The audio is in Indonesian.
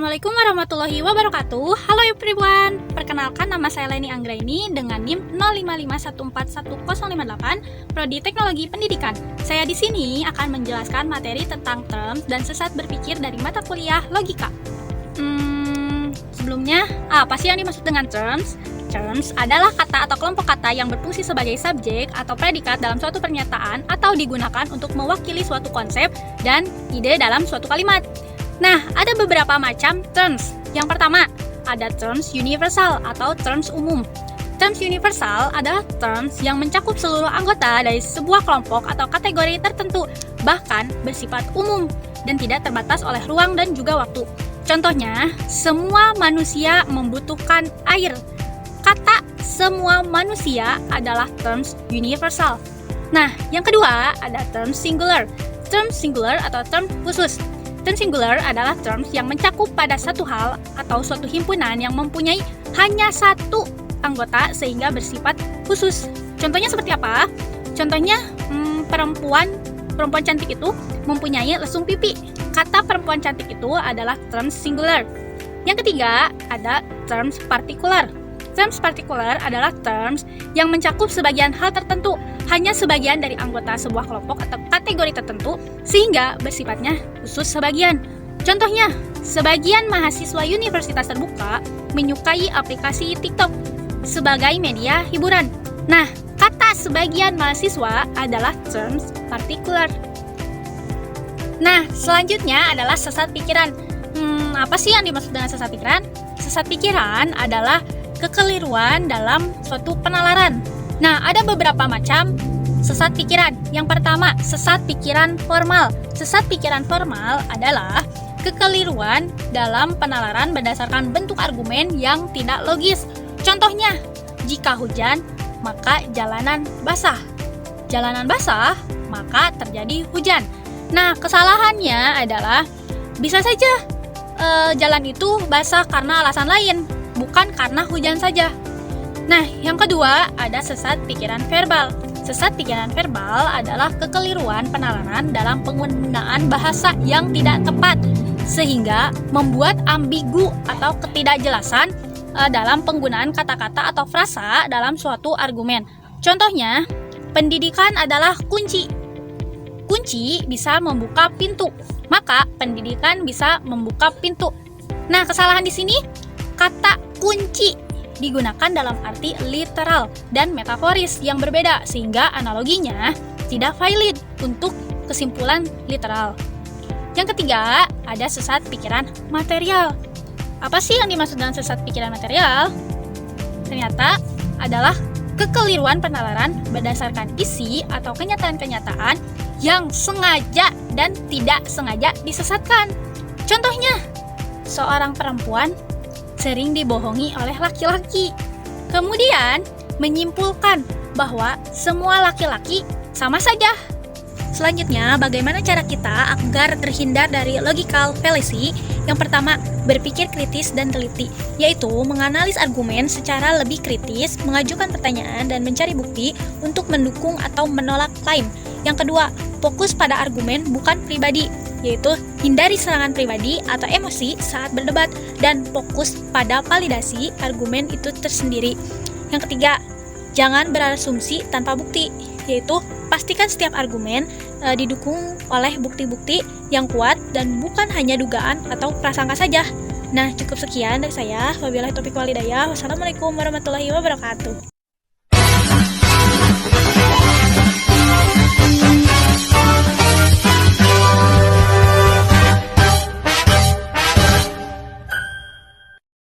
Assalamualaikum warahmatullahi wabarakatuh. Halo everyone, perkenalkan nama saya Leni Anggraini dengan NIM 0551411058 Prodi Teknologi Pendidikan. Saya di sini akan menjelaskan materi tentang terms dan sesat berpikir dari mata kuliah logika. Sebelumnya, apa sih yang dimaksud dengan terms? Terms adalah kata atau kelompok kata yang berfungsi sebagai subjek atau predikat dalam suatu pernyataan atau digunakan untuk mewakili suatu konsep dan ide dalam suatu kalimat. Nah, ada beberapa macam terms. Yang pertama, ada terms universal atau terms umum. Terms universal adalah terms yang mencakup seluruh anggota dari sebuah kelompok atau kategori tertentu, bahkan bersifat umum dan tidak terbatas oleh ruang dan juga waktu. Contohnya, semua manusia membutuhkan air. Kata semua manusia adalah terms universal. Nah, yang kedua ada terms singular. Terms singular atau term khusus. Term singular adalah terms yang mencakup pada satu hal atau suatu himpunan yang mempunyai hanya satu anggota sehingga bersifat khusus. Contohnya seperti apa? Contohnya perempuan cantik itu mempunyai lesung pipi. Kata perempuan cantik itu adalah terms singular. Yang ketiga ada terms partikular. Terms partikular adalah terms yang mencakup sebagian hal tertentu, hanya sebagian dari anggota sebuah kelompok atau kategori tertentu, sehingga bersifatnya khusus sebagian. Contohnya, sebagian mahasiswa universitas terbuka menyukai aplikasi TikTok sebagai media hiburan. Nah, kata sebagian mahasiswa adalah terms partikular. Nah, selanjutnya adalah sesat pikiran. Apa sih yang dimaksud dengan sesat pikiran? Sesat pikiran adalah kekeliruan dalam suatu penalaran. Nah, ada beberapa macam sesat pikiran. Yang pertama, sesat pikiran formal. Sesat pikiran formal adalah kekeliruan dalam penalaran berdasarkan bentuk argumen yang tidak logis. Contohnya, jika hujan, maka jalanan basah. Jalanan basah, maka terjadi hujan. Nah, kesalahannya adalah bisa saja jalan itu basah karena alasan lain, bukan karena hujan saja. Nah, yang kedua ada sesat pikiran verbal. Sesat pikiran verbal adalah kekeliruan penalaran dalam penggunaan bahasa yang tidak tepat, sehingga membuat ambigu atau ketidakjelasan dalam penggunaan kata-kata atau frasa dalam suatu argumen. Contohnya, pendidikan adalah kunci. Kunci bisa membuka pintu, maka pendidikan bisa membuka pintu. Nah, kesalahan di sini kata kunci digunakan dalam arti literal dan metaforis yang berbeda, sehingga analoginya tidak valid untuk kesimpulan literal. Yang ketiga, ada sesat pikiran material. Apa sih yang dimaksud dengan sesat pikiran material? Ternyata adalah kekeliruan penalaran berdasarkan isi atau kenyataan-kenyataan yang sengaja dan tidak sengaja disesatkan. Contohnya, seorang perempuan sering dibohongi oleh laki-laki, kemudian menyimpulkan bahwa semua laki-laki sama saja. Selanjutnya, bagaimana cara kita agar terhindar dari logical fallacy? Yang pertama, berpikir kritis dan teliti, yaitu menganalisis argumen secara lebih kritis, mengajukan pertanyaan dan mencari bukti untuk mendukung atau menolak klaim. Yang kedua, fokus pada argumen bukan pribadi, yaitu hindari serangan pribadi atau emosi saat berdebat dan fokus pada validasi argumen itu tersendiri. Yang ketiga, jangan berasumsi tanpa bukti, yaitu pastikan setiap argumen didukung oleh bukti-bukti yang kuat dan bukan hanya dugaan atau prasangka saja. Nah, cukup sekian dari saya. Wabillahi taufiq wal hidayah. Wassalamualaikum warahmatullahi wabarakatuh.